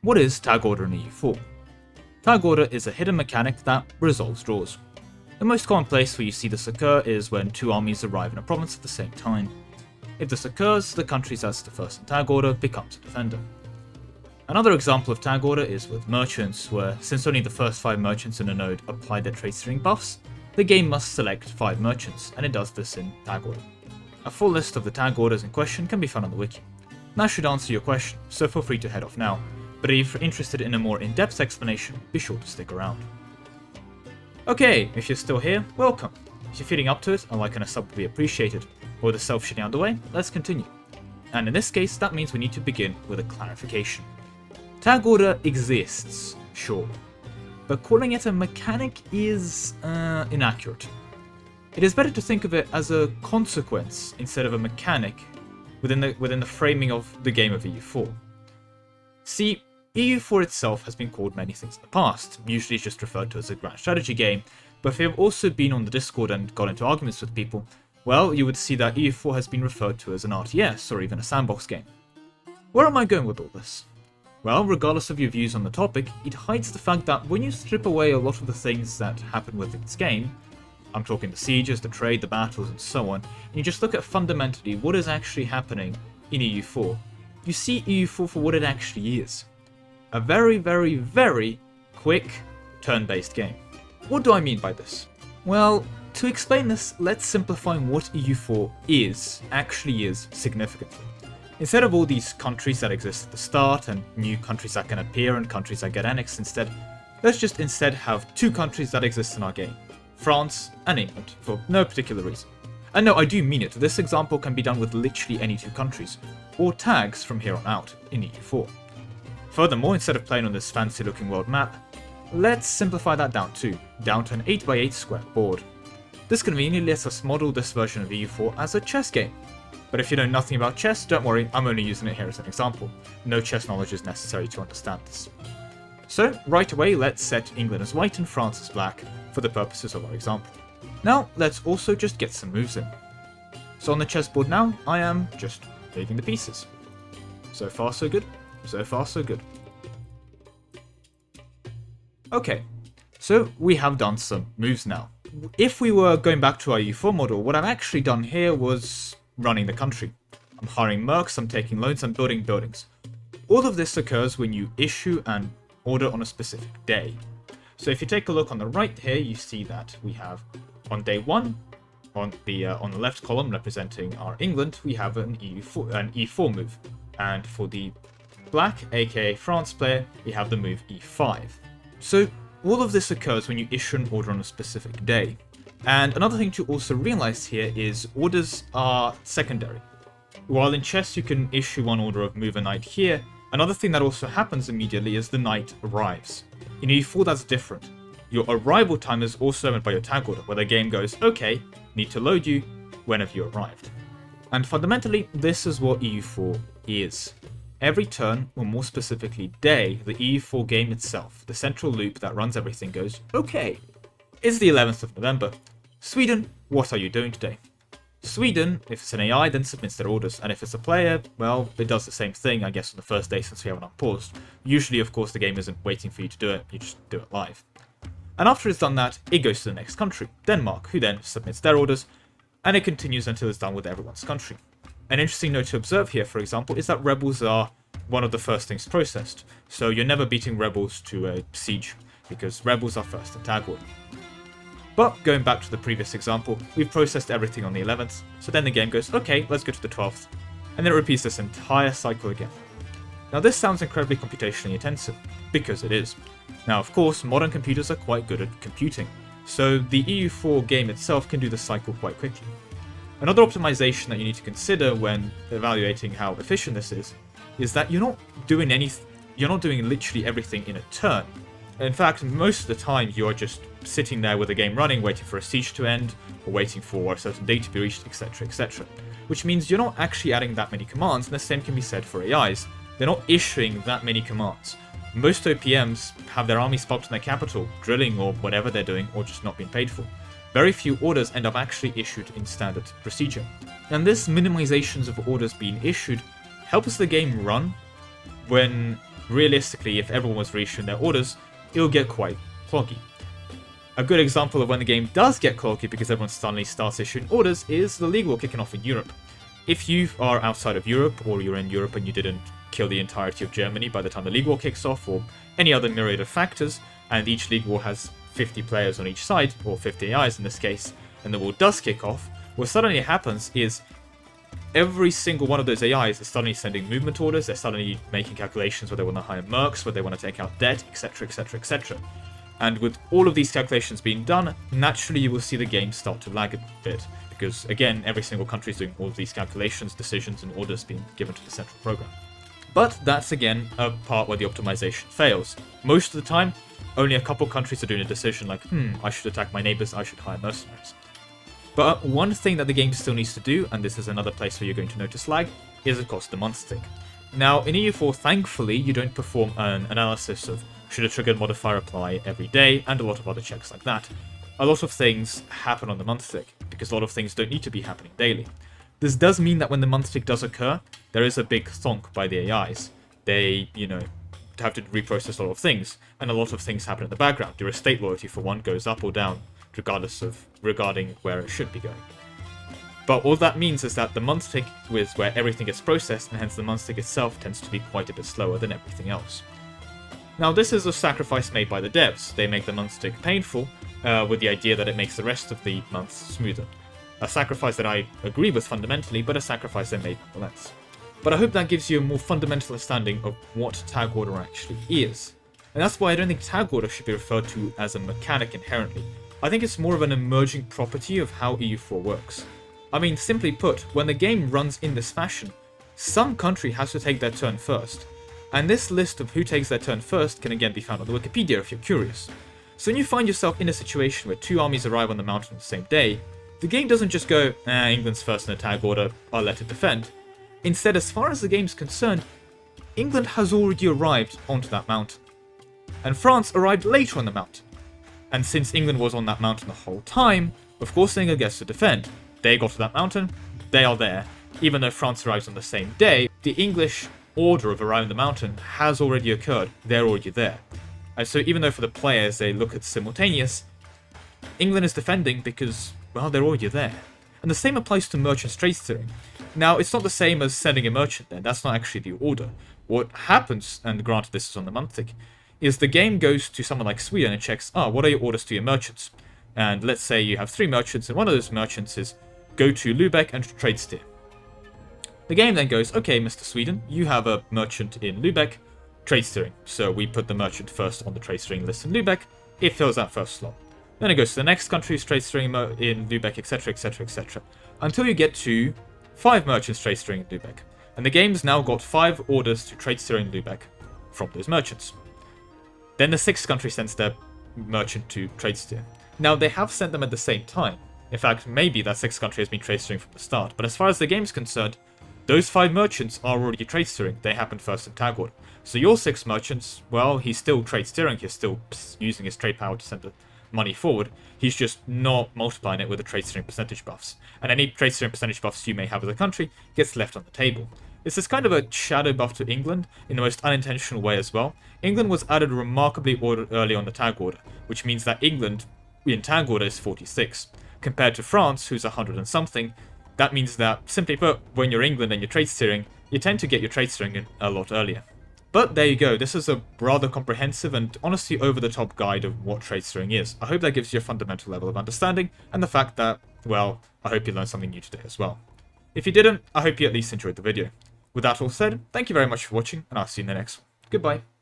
What is tag order in EU4? Tag order is a hidden mechanic that resolves draws. The most common place where you see this occur is when two armies arrive in a province at the same time. If this occurs, the country that's the first in tag order becomes a defender. Another example of tag order is with merchants, where since only the first 5 merchants in a node apply their trade steering buffs, the game must select 5 merchants, and it does this in tag order. A full list of the tag orders in question can be found on the wiki. That should answer your question, so feel free to head off now, but if you're interested in a more in-depth explanation, be sure to stick around. Okay, if you're still here, welcome. If you're feeling up to it, a like and a sub would be appreciated. Or the self-shitting out of the way, let's continue. And in this case, that means we need to begin with a clarification. Tag order exists, sure, but calling it a mechanic is inaccurate. It is better to think of it as a consequence instead of a mechanic within the framing of the game of EU4. See, EU4 itself has been called many things in the past, usually it's just referred to as a grand strategy game, but if you have also been on the Discord and got into arguments with people, well, you would see that EU4 has been referred to as an RTS or even a sandbox game. Where am I going with all this? Well, regardless of your views on the topic, it hides the fact that when you strip away a lot of the things that happen within this game, I'm talking the sieges, the trade, the battles, and so on, and you just look at fundamentally what is actually happening in EU4, you see EU4 for what it actually is. A very, very, very quick, turn-based game. What do I mean by this? Well, to explain this, let's simplify what EU4 actually is significantly. Instead of all these countries that exist at the start, and new countries that can appear and countries that get annexed instead, let's just instead have 2 countries that exist in our game. France and England, for no particular reason. And no, I do mean it, this example can be done with literally any 2 countries, or tags from here on out in EU4. Furthermore, instead of playing on this fancy looking world map, let's simplify that down to an 8x8 square board. This conveniently lets us model this version of EU4 as a chess game. But if you know nothing about chess, don't worry, I'm only using it here as an example. No chess knowledge is necessary to understand this. So, right away, let's set England as white and France as black, for the purposes of our example. Now, let's also just get some moves in. So on the chessboard now, I am just moving the pieces. So far so good, so far so good. Okay, so we have done some moves now. If we were going back to our EU4 model, what I've actually done here was running the country. I'm hiring mercs, I'm taking loans, I'm building buildings. All of this occurs when you issue an order on a specific day. So if you take a look on the right here, you see that we have on day 1, on the left column representing our England, we have an E4 move. And for the black, aka France player, we have the move E5. So all of this occurs when you issue an order on a specific day. And another thing to also realize here is orders are secondary. While in chess you can issue one order of move a knight here, another thing that also happens immediately is the knight arrives. In E4 that's different. Your arrival time is also meant by your tag order, where the game goes, okay, need to load you whenever you arrived. And fundamentally, this is what EU4 is. Every turn, or more specifically day, the EU4 game itself, the central loop that runs everything goes, okay, it's the 11th of November. Sweden, what are you doing today? Sweden, if it's an AI, then submits their orders, and if it's a player, well, it does the same thing, I guess, on the first day since we have it unpaused. Usually, of course, the game isn't waiting for you to do it, you just do it live. And after it's done that, it goes to the next country, Denmark, who then submits their orders, and it continues until it's done with everyone's country. An interesting note to observe here, for example, is that rebels are one of the first things processed, so you're never beating rebels to a siege, because rebels are first in tag order. But going back to the previous example, we've processed everything on the 11th, so then the game goes, okay, let's go to the 12th, and then it repeats this entire cycle again. Now this sounds incredibly computationally intensive, because it is. Now of course, modern computers are quite good at computing, so the EU4 game itself can do the cycle quite quickly. Another optimization that you need to consider when evaluating how efficient this is that you're not doing literally everything in a turn. In fact, most of the time you are just sitting there with the game running, waiting for a siege to end, or waiting for a certain date to be reached, etc, etc. Which means you're not actually adding that many commands, and the same can be said for AIs. They're not issuing that many commands. Most OPMs have their armies parked in their capital, drilling or whatever they're doing, or just not being paid for. Very few orders end up actually issued in standard procedure. And this minimizations of orders being issued helps the game run when realistically, if everyone was reissuing their orders, it'll get quite cloggy. A good example of when the game does get cloggy because everyone suddenly starts issuing orders is the League War kicking off in Europe. If you are outside of Europe, or you're in Europe and you didn't kill the entirety of Germany by the time the League War kicks off, or any other myriad of factors, and each League War has 50 players on each side, or 50 AIs in this case, and the war does kick off, what suddenly happens is every single one of those AIs is suddenly sending movement orders, they're suddenly making calculations where they want to hire mercs, where they want to take out debt, etc, etc, etc. And with all of these calculations being done, naturally you will see the game start to lag a bit, because again, every single country is doing all of these calculations, decisions, and orders being given to the central program. But that's again a part where the optimization fails. Most of the time, only a couple countries are doing a decision like, I should attack my neighbors, I should hire mercenaries. But one thing that the game still needs to do, and this is another place where you're going to notice lag, is of course the month tick. Now, in EU4, thankfully, you don't perform an analysis of should a triggered modifier apply every day, and a lot of other checks like that. A lot of things happen on the month tick, because a lot of things don't need to be happening daily. This does mean that when the month tick does occur, there is a big thonk by the AIs. They, have to reprocess a lot of things, and a lot of things happen in the background. Your estate loyalty, for one, goes up or down, regarding where it should be going. But all that means is that the month tick is where everything gets processed, and hence the month tick itself tends to be quite a bit slower than everything else. Now, this is a sacrifice made by the devs. They make the month tick painful, with the idea that it makes the rest of the months smoother. A sacrifice that I agree with fundamentally, but a sacrifice they made nonetheless. But I hope that gives you a more fundamental understanding of what tag order actually is. And that's why I don't think tag order should be referred to as a mechanic inherently. I think it's more of an emerging property of how EU4 works. I mean, simply put, when the game runs in this fashion, some country has to take their turn first. And this list of who takes their turn first can again be found on the Wikipedia if you're curious. So when you find yourself in a situation where two armies arrive on the mountain on the same day, the game doesn't just go, England's first in a tag order, I'll let it defend. Instead, as far as the game's concerned, England has already arrived onto that mountain. And France arrived later on the mountain. And since England was on that mountain the whole time, of course England gets to defend. They got to that mountain, they are there. Even though France arrives on the same day, the English order of arriving the mountain has already occurred, they're already there. And so even though for the players they look at simultaneous, England is defending because, well, they're already there. And the same applies to merchant trade steering. Now, it's not the same as sending a merchant there, that's not actually the order. What happens, and granted this is on the month tick, is the game goes to someone like Sweden and checks, what are your orders to your merchants? And let's say you have 3 merchants, and one of those merchants is go to Lübeck and trade steer. The game then goes, okay, Mr. Sweden, you have a merchant in Lübeck, trade steering. So we put the merchant first on the trade steering list in Lübeck, it fills that first slot. Then it goes to the next country's trade steering in Lübeck, etc, etc, etc. Until you get to 5 merchants trade steering in Lübeck. And the game's now got 5 orders to trade steering in Lübeck from those merchants. Then the 6th country sends their merchant to trade steer. Now, they have sent them at the same time. In fact, maybe that 6th country has been trade steering from the start. But as far as the game's concerned, those 5 merchants are already trade steering. They happened first in tag order. So your 6 merchants, well, he's still trade steering. He's still using his trade power to send the money forward. He's just not multiplying it with the trade steering percentage buffs. And any trade steering percentage buffs you may have as a country gets left on the table. This is kind of a shadow buff to England in the most unintentional way as well. England was added remarkably early on the tag order, which means that England in tag order is 46. Compared to France, who's 100 and something, that means that, simply put, when you're England and you're trade steering, you tend to get your trade steering in a lot earlier. But there you go, this is a rather comprehensive and honestly over-the-top guide of what trade steering is. I hope that gives you a fundamental level of understanding, and the fact that, well, I hope you learned something new today as well. If you didn't, I hope you at least enjoyed the video. With that all said, thank you very much for watching, and I'll see you in the next one. Goodbye.